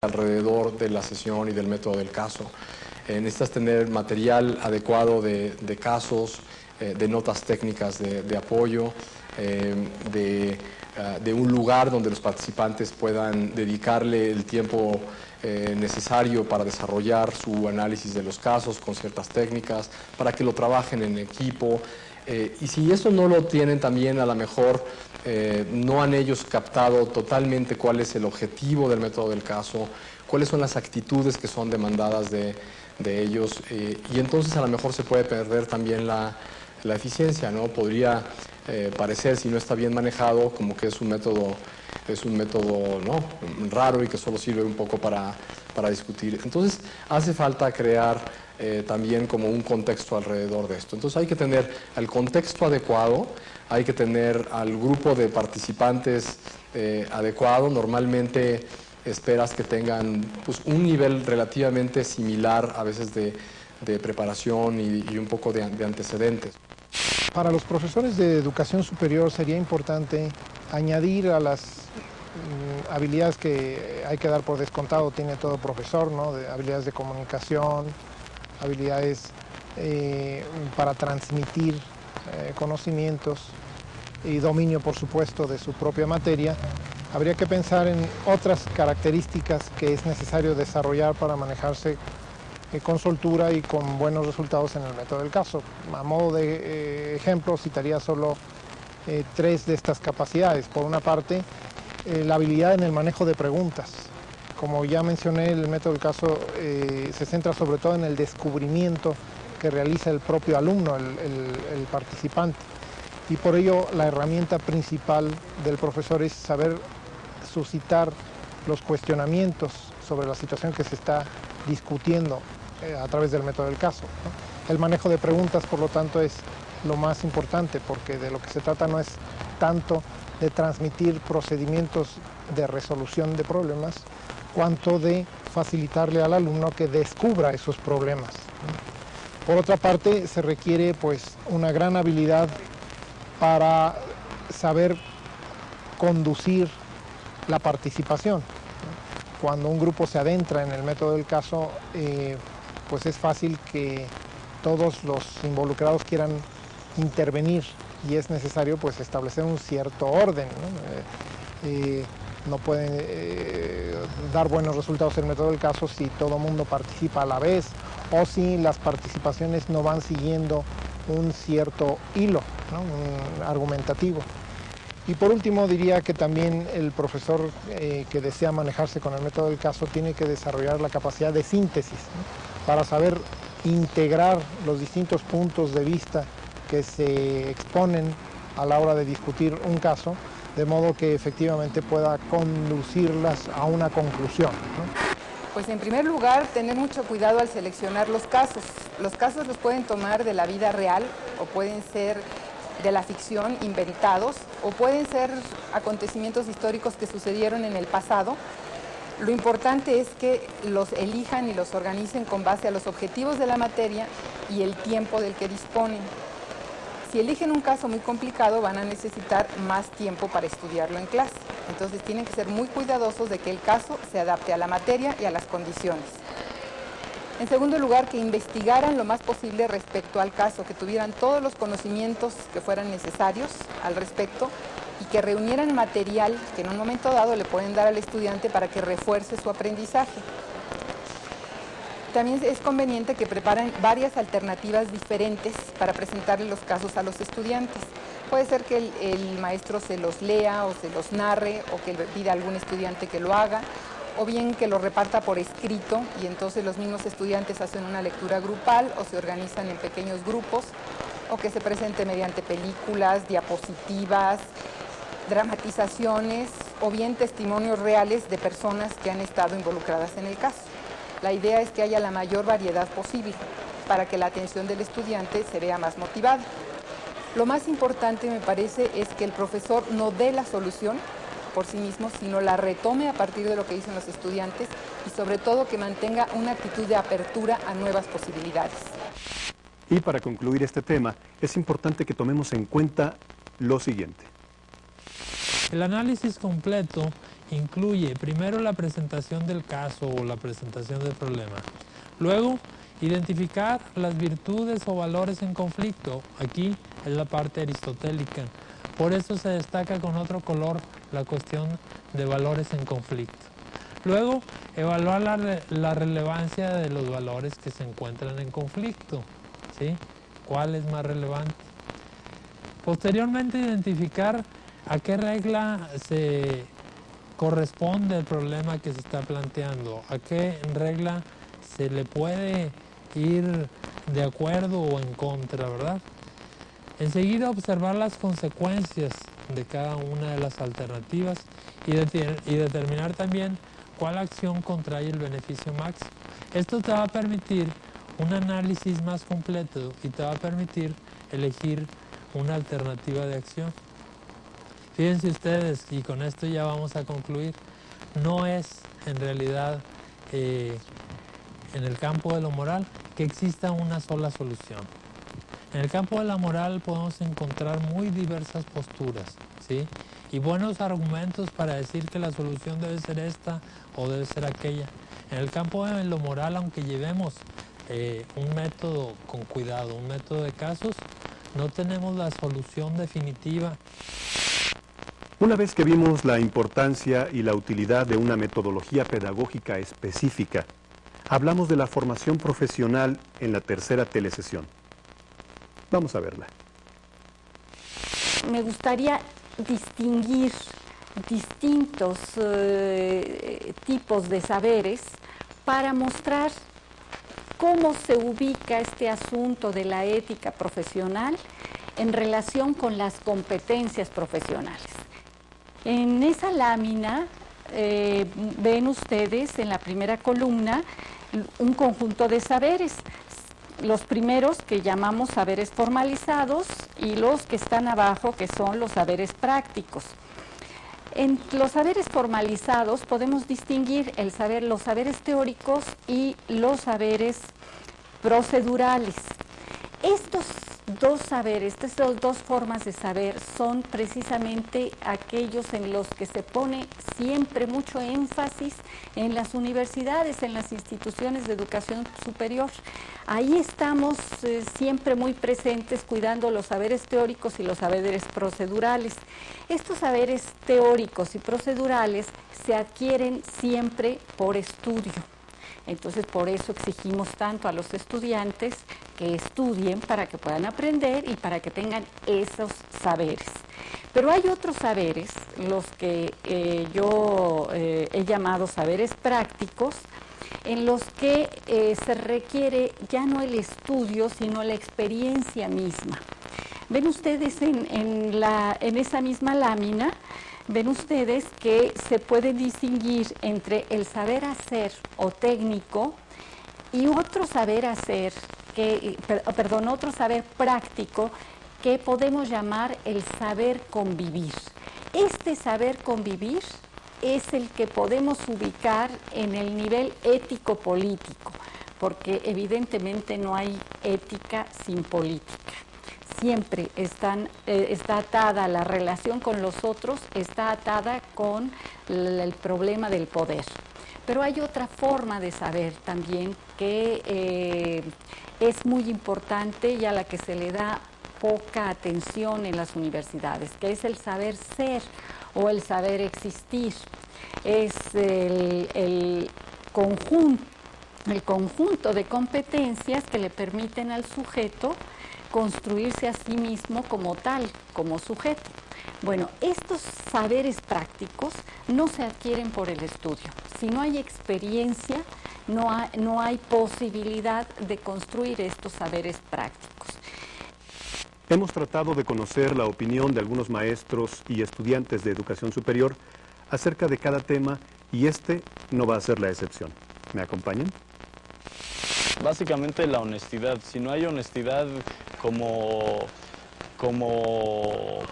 alrededor de la sesión y del método del caso. Necesitas tener material adecuado de casos, de notas técnicas de apoyo, de un lugar donde los participantes puedan dedicarle el tiempo necesario para desarrollar su análisis de los casos con ciertas técnicas, para que lo trabajen en equipo. Y si eso no lo tienen también, a lo mejor no han ellos captado totalmente cuál es el objetivo del método del caso, cuáles son las actitudes que son demandadas de ellos, y entonces a lo mejor se puede perder también la eficiencia, ¿no? Podría parecer, si no está bien manejado, como que es un método ¿no? raro y que solo sirve un poco para discutir. Entonces hace falta crear también como un contexto alrededor de esto. Entonces hay que tener el contexto adecuado, hay que tener al grupo de participantes adecuado. Normalmente esperas que tengan pues, un nivel relativamente similar a veces de preparación y un poco de antecedentes. Para los profesores de educación superior sería importante añadir a las habilidades que hay que dar por descontado, tiene todo profesor, ¿no? Habilidades de comunicación, habilidades para transmitir conocimientos y dominio, por supuesto, de su propia materia. Habría que pensar en otras características que es necesario desarrollar para manejarse con soltura y con buenos resultados en el método del caso. A modo de ejemplo, citaría solo 3 de estas capacidades. Por una parte, la habilidad en el manejo de preguntas. Como ya mencioné, el método del caso se centra sobre todo en el descubrimiento que realiza el propio alumno, el participante. Y por ello, la herramienta principal del profesor es saber suscitar los cuestionamientos sobre la situación que se está discutiendo a través del método del caso, ¿no? El manejo de preguntas, por lo tanto, es lo más importante, porque de lo que se trata no es tanto de transmitir procedimientos de resolución de problemas, cuanto de facilitarle al alumno que descubra esos problemas, ¿no? Por otra parte, se requiere pues una gran habilidad para saber conducir la participación. Cuando un grupo se adentra en el método del caso, pues es fácil que todos los involucrados quieran intervenir y es necesario pues establecer un cierto orden, ¿no? No pueden dar buenos resultados el método del caso si todo el mundo participa a la vez o si las participaciones no van siguiendo un cierto hilo, ¿no? Un argumentativo. Y por último diría que también el profesor que desea manejarse con el método del caso tiene que desarrollar la capacidad de síntesis, ¿no? Para saber integrar los distintos puntos de vista que se exponen a la hora de discutir un caso, de modo que efectivamente pueda conducirlas a una conclusión, ¿no? Pues en primer lugar, tener mucho cuidado al seleccionar los casos. Los casos los pueden tomar de la vida real o pueden ser de la ficción, inventados, o pueden ser acontecimientos históricos que sucedieron en el pasado. Lo importante es que los elijan y los organicen con base a los objetivos de la materia y el tiempo del que disponen. Si eligen un caso muy complicado, van a necesitar más tiempo para estudiarlo en clase. Entonces tienen que ser muy cuidadosos de que el caso se adapte a la materia y a las condiciones. En segundo lugar, que investigaran lo más posible respecto al caso, que tuvieran todos los conocimientos que fueran necesarios al respecto y que reunieran material que en un momento dado le pueden dar al estudiante para que refuerce su aprendizaje. También es conveniente que preparen varias alternativas diferentes para presentarle los casos a los estudiantes. Puede ser que el maestro se los lea o se los narre o que le pida a algún estudiante que lo haga, o bien que lo reparta por escrito y entonces los mismos estudiantes hacen una lectura grupal o se organizan en pequeños grupos, o que se presente mediante películas, diapositivas, dramatizaciones o bien testimonios reales de personas que han estado involucradas en el caso. La idea es que haya la mayor variedad posible para que la atención del estudiante se vea más motivada. Lo más importante, me parece, es que el profesor no dé la solución por sí mismo, sino la retome a partir de lo que dicen los estudiantes y sobre todo que mantenga una actitud de apertura a nuevas posibilidades. Y para concluir este tema, es importante que tomemos en cuenta lo siguiente. El análisis completo incluye primero la presentación del caso o la presentación del problema. Luego, identificar las virtudes o valores en conflicto. Aquí es la parte aristotélica. Por eso se destaca con otro color la cuestión de valores en conflicto. Luego, evaluar la relevancia de los valores que se encuentran en conflicto, ¿sí? ¿Cuál es más relevante? Posteriormente, identificar a qué regla se corresponde el problema que se está planteando, a qué regla se le puede ir de acuerdo o en contra, ¿verdad? Enseguida, observar las consecuencias de cada una de las alternativas y determinar también cuál acción contrae el beneficio máximo. Esto te va a permitir un análisis más completo y te va a permitir elegir una alternativa de acción. Fíjense ustedes, y con esto ya vamos a concluir, no es en realidad en el campo de lo moral que exista una sola solución. En el campo de la moral podemos encontrar muy diversas posturas, ¿sí? Y buenos argumentos para decir que la solución debe ser esta o debe ser aquella. En el campo de lo moral, aunque llevemos un método con cuidado, un método de casos, no tenemos la solución definitiva. Una vez que vimos la importancia y la utilidad de una metodología pedagógica específica, hablamos de la formación profesional en la tercera telesesión. Vamos a verla. Me gustaría distinguir distintos tipos de saberes para mostrar cómo se ubica este asunto de la ética profesional en relación con las competencias profesionales. En esa lámina ven ustedes en la primera columna un conjunto de saberes. Los primeros que llamamos saberes formalizados y los que están abajo que son los saberes prácticos. En los saberes formalizados podemos distinguir los saberes teóricos y los saberes procedurales. Estos dos saberes, estas dos formas de saber son precisamente aquellos en los que se pone siempre mucho énfasis en las universidades, en las instituciones de educación superior. Ahí estamos siempre muy presentes cuidando los saberes teóricos y los saberes procedurales. Estos saberes teóricos y procedurales se adquieren siempre por estudio. Entonces, por eso exigimos tanto a los estudiantes que estudien para que puedan aprender y para que tengan esos saberes. Pero hay otros saberes, los que yo he llamado saberes prácticos, en los que se requiere ya no el estudio, sino la experiencia misma. Ven ustedes en esa misma lámina, ven ustedes que se puede distinguir entre el saber hacer o técnico y otro saber hacer, otro saber práctico que podemos llamar el saber convivir. Este saber convivir es el que podemos ubicar en el nivel ético-político, porque evidentemente no hay ética sin política. Siempre está atada la relación con los otros, está atada con el problema del poder. Pero hay otra forma de saber también que es muy importante y a la que se le da poca atención en las universidades, que es el saber ser o el saber existir. Es el conjunto de competencias que le permiten al sujeto construirse a sí mismo como tal, como sujeto. Bueno, estos saberes prácticos no se adquieren por el estudio. Si no hay experiencia, no hay posibilidad de construir estos saberes prácticos. Hemos tratado de conocer la opinión de algunos maestros y estudiantes de educación superior acerca de cada tema y este no va a ser la excepción. ¿Me acompañan? Básicamente la honestidad. Si no hay honestidad como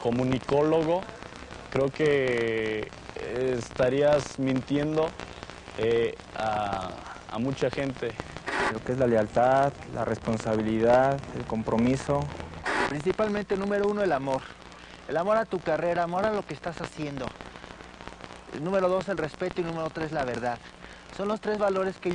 comunicólogo, creo que estarías mintiendo a mucha gente. Lo que es la lealtad, la responsabilidad, el compromiso. Principalmente, número uno, el amor. El amor a tu carrera, amor a lo que estás haciendo. Número 2, el respeto, y número 3, la verdad. Son los 3 valores que